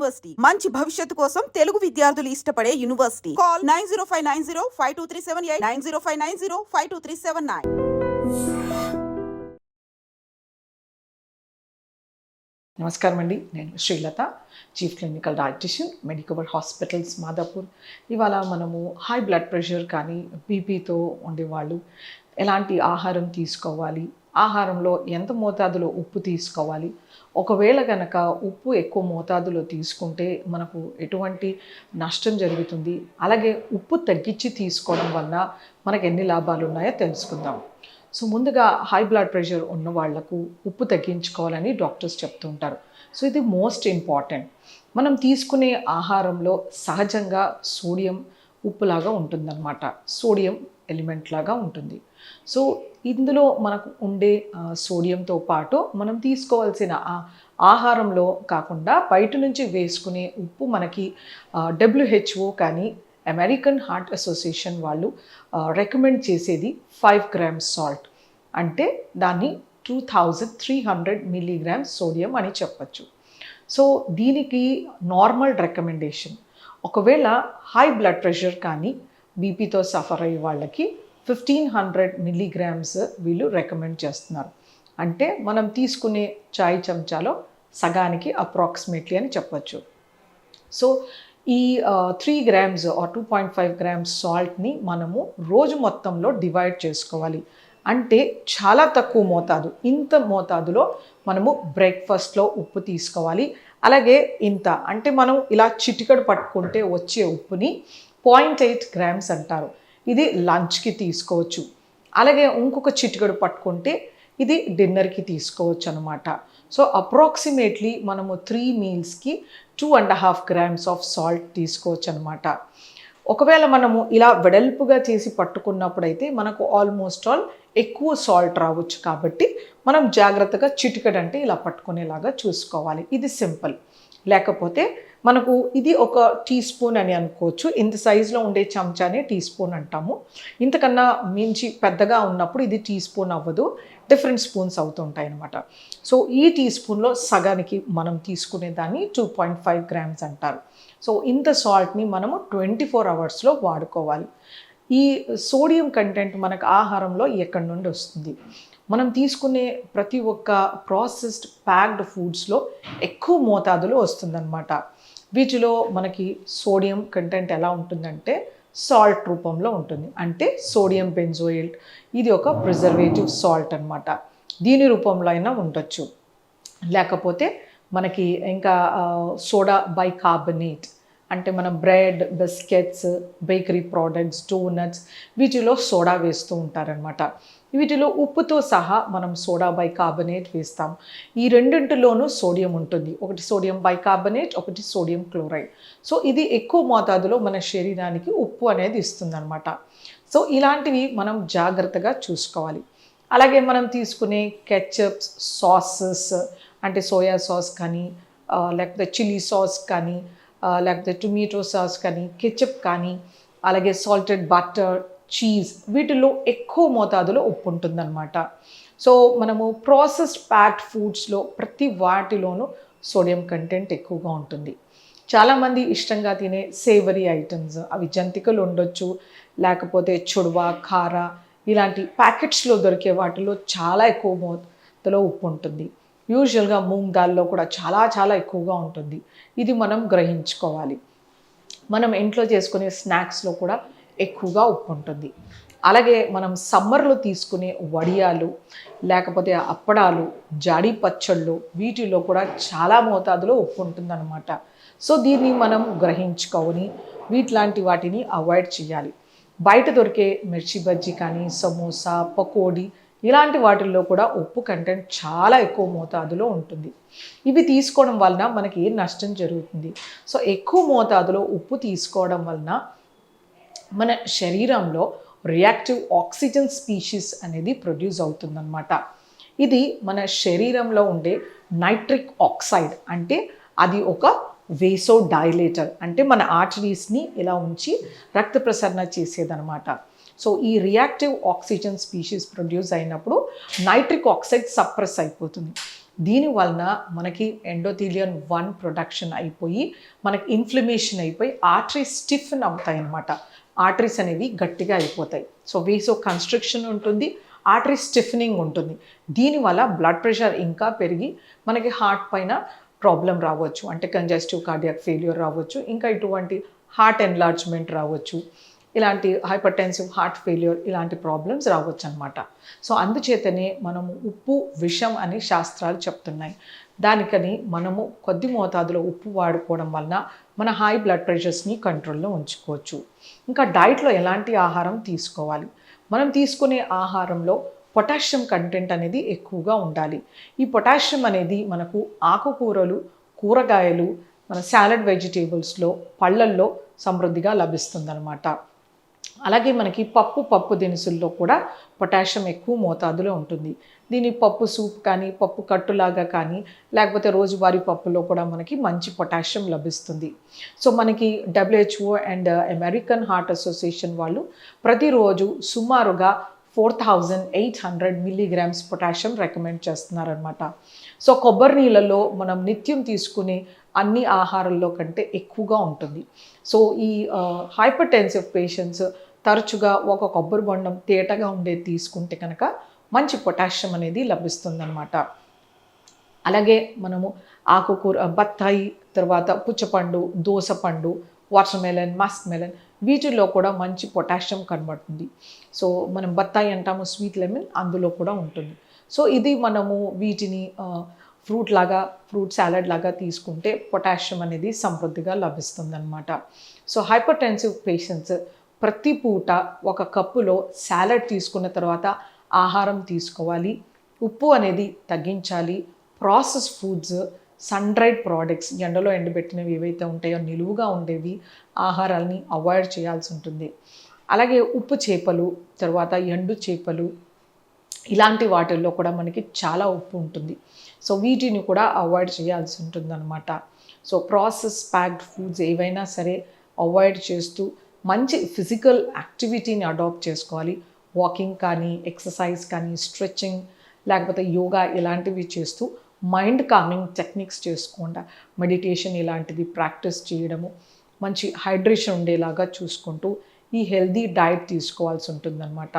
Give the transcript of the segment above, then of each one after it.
University మంచి భవిష్యత్తు కోసం తెలుగు విద్యార్థులు ఇష్టపడే యూనివర్సిటీ. కాల్ 9059052378 9059052379. నమస్కారం అండి, నేను Srilatha, chief clinical dietitian, Medicover hospitals Madhapur. ఇవాళ మనము హై బ్లడ్ ప్రెషర్ కానీ బీపీతో ఉండేవాళ్ళు ఎలాంటి ఆహారం తీసుకోవాలి, ఆహారంలో ఎంత మోతాదులో ఉప్పు తీసుకోవాలి, ఒకవేళ కనుక ఉప్పు ఎక్కువ మోతాదులో తీసుకుంటే మనకు ఎటువంటి నష్టం జరుగుతుంది, అలాగే ఉప్పు తగ్గించి తీసుకోవడం వలన మనకు ఎన్ని లాభాలు ఉన్నాయో తెలుసుకుందాం. సో ముందుగా హై బ్లడ్ ప్రెషర్ ఉన్న వాళ్లకు ఉప్పు తగ్గించుకోవాలని డాక్టర్స్ చెప్తూ ఉంటారు. సో ఇది మోస్ట్ ఇంపార్టెంట్. మనం తీసుకునే ఆహారంలో సహజంగా సోడియం ఉప్పులాగా ఉంటుందన్నమాట, సోడియం ఎలిమెంట్ లాగా ఉంటుంది. సో ఇందులో మనకు ఉండే సోడియంతో పాటు మనం తీసుకోవాల్సిన ఆహారంలో కాకుండా బయట నుంచి వేసుకునే ఉప్పు మనకి WHO కానీ అమెరికన్ హార్ట్ అసోసియేషన్ వాళ్ళు రికమెండ్ చేసేది 5 grams సాల్ట్, అంటే దాన్ని 2300 milligrams సోడియం అని చెప్పచ్చు. సో దీనికి నార్మల్ రికమెండేషన్. ఒకవేళ హై బ్లడ్ ప్రెషర్ కానీ బీపీతో సఫర్ అయ్యే వాళ్ళకి 1500 milligrams వీళ్ళు రికమెండ్ చేస్తున్నారు. అంటే మనం తీసుకునే చాయ్ చెంచాలో సగానికి అప్రాక్సిమేట్లీ అని చెప్పచ్చు. సో ఈ 3 grams ఆర్ 2.5 grams సాల్ట్ని మనము రోజు మొత్తంలో డివైడ్ చేసుకోవాలి. అంటే చాలా తక్కువ మోతాదు, ఇంత మోతాదులో మనము బ్రేక్ఫాస్ట్లో ఉప్పు తీసుకోవాలి. అలాగే ఇంత అంటే మనం ఇలా చిటికడు పట్టుకుంటే వచ్చే ఉప్పుని 0.8 grams అంటారు, ఇది లంచ్కి తీసుకోవచ్చు. అలాగే ఇంకొక చిటికడు పట్టుకుంటే ఇది డిన్నర్కి తీసుకోవచ్చు అనమాట. సో అప్రాక్సిమేట్లీ మనము 3 mealsకి 2.5 grams ఆఫ్ సాల్ట్ తీసుకోవచ్చు అనమాట. ఒకవేళ మనము ఇలా వెడల్పుగా చేసి పట్టుకున్నప్పుడైతే మనకు ఆల్మోస్ట్ ఆల్ ఎక్కువ సాల్ట్ రావచ్చు. కాబట్టి మనం జాగ్రత్తగా చిటికెడంటే ఇలా పట్టుకునేలాగా చూసుకోవాలి. ఇది సింపుల్. లేకపోతే మనకు ఇది ఒక టీ స్పూన్ అని అనుకోవచ్చు. ఇంత సైజులో ఉండే చెంచానే టీ స్పూన్ అంటాము. ఇంతకన్నా మించి పెద్దగా ఉన్నప్పుడు ఇది టీ స్పూన్ అవ్వదు, డిఫరెంట్ స్పూన్స్ అవుతుంటాయి అన్నమాట. సో ఈ టీ స్పూన్లో సగానికి మనం తీసుకునే దాన్ని 2.5 grams అంటారు. సో ఇంత సాల్ట్ని మనము 24 hours వాడుకోవాలి. ఈ సోడియం కంటెంట్ మనకు ఆహారంలో ఎక్కడి నుండి వస్తుంది? మనం తీసుకునే ప్రతి ఒక్క ప్రాసెస్డ్ ప్యాక్డ్ ఫుడ్స్లో ఎక్కువ మోతాదులో వస్తుందన్నమాట. వీటిలో మనకి సోడియం కంటెంట్ ఎలా ఉంటుందంటే సాల్ట్ రూపంలో ఉంటుంది. అంటే సోడియం బెంజోయేట్, ఇది ఒక ప్రిజర్వేటివ్ సాల్ట్ అనమాట. దీని రూపంలో అయినా ఉండొచ్చు. లేకపోతే మనకి ఇంకా సోడా బైకార్బోనేట్, అంటే మనం bread, biscuits, bakery products, donuts వీటిలో సోడా వేస్తూ ఉంటారనమాట. వీటిలో ఉప్పుతో సహా మనం సోడా బైకార్బోనేట్ వేస్తాం. ఈ రెండింటిలోనూ సోడియం ఉంటుంది. ఒకటి సోడియం బైకార్బోనేట్, ఒకటి సోడియం క్లోరైడ్. సో ఇది ఎక్కువ మోతాదులో మన శరీరానికి ఉప్పు అనేది ఇస్తుందన్నమాట. సో ఇలాంటివి మనం జాగ్రత్తగా చూసుకోవాలి. అలాగే మనం తీసుకునే కెచప్స్, సాసెస్ అంటే సోయా సాస్ కానీ లేకపోతే చిల్లీ సాస్ కానీ లేకపోతే టొమాటో సాస్ కానీ కెచప్ కానీ అలాగే సాల్టెడ్ బటర్, చీజ్ వీటిలో ఎక్కువ మోతాదులో ఉప్పు ఉంటుందన్నమాట. సో మనము ప్రాసెస్డ్ ప్యాక్డ్ ఫుడ్స్లో ప్రతి వాటిలోనూ సోడియం కంటెంట్ ఎక్కువగా ఉంటుంది. చాలామంది ఇష్టంగా తినే సేవరీ ఐటమ్స్, అవి జంతికలు ఉండొచ్చు, లేకపోతే చుడవ, కార ఇలాంటి ప్యాకెట్స్లో దొరికే వాటిలో చాలా ఎక్కువ మోతాదులో ఉప్పు ఉంటుంది. యూజువల్గా మూంగ్ దాల్లో కూడా చాలా చాలా ఎక్కువగా ఉంటుంది. ఇది మనం గ్రహించుకోవాలి. మనం ఇంట్లో చేసుకునే స్నాక్స్లో కూడా ఎక్కువగా ఉప్పు ఉంటుంది. అలాగే మనం సమ్మర్లో తీసుకునే వడియాలు, లేకపోతే అప్పడాలు, జాడీ పచ్చళ్ళు వీటిలో కూడా చాలా మోతాదులో ఉప్పు ఉంటుందన్నమాట. సో దీన్ని మనం గ్రహించుకొని వీటిలాంటి వాటిని అవాయిడ్ చేయాలి. బయట దొరికే మిర్చి బజ్జీ కానీ సమోసా, పకోడీ ఇలాంటి వాటిల్లో కూడా ఉప్పు కంటెంట్ చాలా ఎక్కువ మోతాదులో ఉంటుంది. ఇవి తీసుకోవడం వలన మనకి ఏ నష్టం జరుగుతుంది? సో ఎక్కువ మోతాదులో ఉప్పు తీసుకోవడం వలన మన శరీరంలో రియాక్టివ్ ఆక్సిజన్ స్పీషీస్ అనేది ప్రొడ్యూస్ అవుతుందన్నమాట. ఇది మన శరీరంలో ఉండే నైట్రిక్ ఆక్సైడ్, అంటే అది ఒక వేసో డైలేటర్, అంటే మన ఆర్టరీస్ని ఇలా ఉంచి రక్త ప్రసరణ చేసేదన్నమాట. సో ఈ రియాక్టివ్ ఆక్సిజన్ స్పీషీస్ ప్రొడ్యూస్ అయినప్పుడు నైట్రిక్ ఆక్సైడ్ సప్రెస్ అయిపోతుంది. దీని వలన మనకి ఎండోథీలియన్ 1 ప్రొడక్షన్ అయిపోయి మనకి ఇన్ఫ్లమేషన్ అయిపోయి ఆర్టరీస్ స్టిఫెన్ అవుతాయి అన్నమాట. ఆర్టరీస్ అనేవి గట్టిగా అయిపోతాయి. సో వేసో కన్స్ట్రిక్షన్ ఉంటుంది, ఆర్టరీ స్టిఫెనింగ్ ఉంటుంది. దీనివల్ల బ్లడ్ ప్రెషర్ ఇంకా పెరిగి మనకి హార్ట్ పైన ప్రాబ్లం రావచ్చు, అంటే కంజెస్టివ్ కార్డియాక్ ఫెయిల్యూర్ రావచ్చు, ఇంకా ఇటువంటి హార్ట్ ఎన్లార్జ్మెంట్ రావచ్చు, ఇలాంటి హైపర్టెన్సివ్ హార్ట్ ఫెయిల్యూర్ ఇలాంటి ప్రాబ్లమ్స్ రావచ్చు అనమాట. సో అందుచేతనే మనము ఉప్పు విషం అని శాస్త్రాలు చెప్తున్నాయి. దానికని మనము కొద్ది మోతాదులో ఉప్పు వాడుకోవడం వలన మన హై బ్లడ్ ప్రెషర్స్ని కంట్రోల్లో ఉంచుకోవచ్చు. ఇంకా డైట్లో ఎలాంటి ఆహారం తీసుకోవాలి, మనం తీసుకునే ఆహారంలో పొటాషియం కంటెంట్ అనేది ఎక్కువగా ఉండాలి. ఈ పొటాషియం అనేది మనకు ఆకుకూరలు, కూరగాయలు, మన సాలడ్ వెజిటేబుల్స్లో, పళ్ళల్లో సమృద్ధిగా లభిస్తుందన్నమాట. అలాగే మనకి పప్పు దినుసుల్లో కూడా పొటాషియం ఎక్కువ మోతాదులో ఉంటుంది. దీని పప్పు సూప్ కానీ, పప్పు కట్టులాగా కానీ, లేకపోతే రోజువారీ పప్పులో కూడా మనకి మంచి పొటాషియం లభిస్తుంది. సో మనకి WHO and American heart association వాళ్ళు ప్రతిరోజు సుమారుగా 4800 మిల్లీగ్రామ్స్ పొటాషియం రికమెండ్ చేస్తున్నారనమాట. సో కొబ్బరి నీళ్ళలో మనం నిత్యం తీసుకునే అన్ని ఆహారాల్లో కంటే ఎక్కువగా ఉంటుంది. సో ఈ హైపర్టెన్సివ్ పేషెంట్స్ తరచుగా ఒక కొబ్బరి బొండం తేటగా ఉండేది తీసుకుంటే కనుక మంచి పొటాషియం అనేది లభిస్తుందన్నమాట. అలాగే మనము ఆకుకూర, బత్తాయి, తర్వాత పుచ్చపండు, దోసపండు, వాటర్మెలన్, మస్క్ మెలన్ వీటిల్లో కూడా మంచి పొటాషియం కనబడుతుంది. సో మనం బత్తాయి అంటాము, స్వీట్ లెమన్, అందులో కూడా ఉంటుంది. సో ఇది మనము వీటిని ఫ్రూట్ సాలడ్ లాగా తీసుకుంటే పొటాషియం అనేది సమృద్ధిగా లభిస్తుందన్నమాట. సో హైపర్టెన్సివ్ పేషెంట్స్ ప్రతి పూట ఒక కప్పులో సాలడ్ తీసుకున్న తర్వాత ఆహారం తీసుకోవాలి. ఉప్పు అనేది తగ్గించాలి. Process foods, sun dried products, ఎండలో ఎండబెట్టినవి ఏవైతే ఉంటాయో నిలువుగా ఉండేవి ఆహారాలని అవాయిడ్ చేయాల్సి ఉంటుంది. అలాగే ఉప్పు చేపలు, తర్వాత ఎండు చేపలు, ఇలాంటి వాటిల్లో కూడా మనకి చాలా ఉప్పు ఉంటుంది. సో వీటిని కూడా అవాయిడ్ చేయాల్సి ఉంటుందన్నమాట. సో ప్రాసెస్ ప్యాక్డ్ ఫుడ్స్ ఏవైనా సరే అవాయిడ్ చేస్తూ మంచి ఫిజికల్ యాక్టివిటీని అడాప్ట్ చేసుకోవాలి. వాకింగ్ కానీ, ఎక్సర్సైజ్ కానీ, స్ట్రెచ్చింగ్, లేకపోతే యోగా ఇలాంటివి చేస్తూ మైండ్ కామింగ్ టెక్నిక్స్ చేసుకుండా మెడిటేషన్ ఇలాంటిది ప్రాక్టీస్ చేయడము, మంచి హైడ్రేషన్ ఉండేలాగా చూసుకుంటూ ఈ హెల్దీ డైట్ తీసుకోవాల్సి ఉంటుందన్నమాట.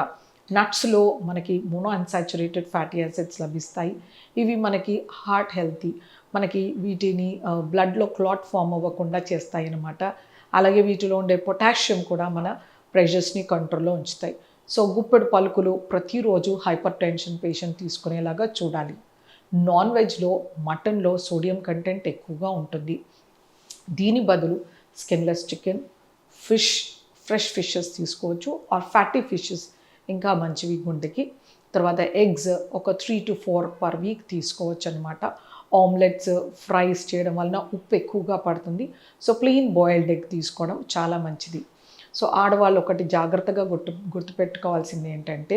నట్స్లో మనకి మోనో అన్సాచురేటెడ్ ఫ్యాటీ యాసిడ్స్ లభిస్తాయి. ఇవి మనకి హార్ట్ హెల్తీ, మనకి వీటిని బ్లడ్లో క్లాట్ ఫామ్ అవ్వకుండా చేస్తాయి అన్నమాట. అలాగే వీటిలో ఉండే పొటాషియం కూడా మన ప్రెషర్స్ని కంట్రోల్లో ఉంచుతాయి. సో గుప్పెడు పలుకులు ప్రతిరోజు హైపర్ టెన్షన్ పేషెంట్ తీసుకునేలాగా చూడాలి. నాన్ వెజ్లో, మటన్లో సోడియం కంటెంట్ ఎక్కువగా ఉంటుంది. దీని బదులు స్కిన్లెస్ చికెన్, ఫ్రెష్ ఫిషెస్ తీసుకోవచ్చు. ఆర్ ఫ్యాటీ ఫిషెస్ ఇంకా మంచివి గుండెకి. తర్వాత ఎగ్స్ ఒక 3 to 4 పర్ వీక్ తీసుకోవచ్చు అనమాట. ఆమ్లెట్స్, ఫ్రైస్ చేయడం వలన ఉప్పు ఎక్కువగా పడుతుంది. సో ప్లెయిన్ బాయిల్డ్ ఎగ్ తీసుకోవడం చాలా మంచిది. సో ఆడవాళ్ళు ఒకటి జాగ్రత్తగా గుర్తుపెట్టుకోవాల్సింది ఏంటంటే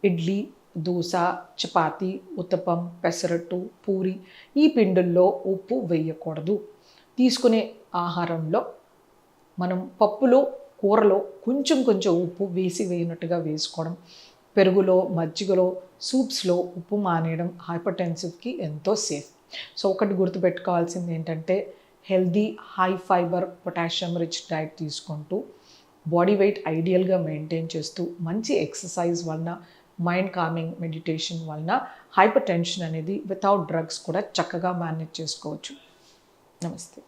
ఇడ్లీ, దోశ, చపాతి, ఉత్తపం, పెసరట్టు, పూరి ఈ పిండుల్లో ఉప్పు వేయకూడదు. తీసుకునే ఆహారంలో మనం పప్పులో, కూరలో కొంచెం ఉప్పు వేసినట్టుగా వేసుకోవడం, పెరుగులో, మజ్జిగలో, సూప్స్లో ఉప్పు మానేయడం హైపర్టెన్సివ్కి ఎంతో సేఫ్. సో ఒకటి గుర్తుపెట్టుకోవాల్సింది ఏంటంటే healthy, high fibre, potassium rich diet తీసుకుంటూ బాడీ వెయిట్ ఐడియల్గా మెయింటైన్ చేస్తూ మంచి ఎక్సర్సైజ్ వలన, మైండ్ కామింగ్ మెడిటేషన్ వలన హైపర్ టెన్షన్ అనేది వితౌట్ డ్రగ్స్ కూడా చక్కగా మేనేజ్ చేసుకోవచ్చు. నమస్తే.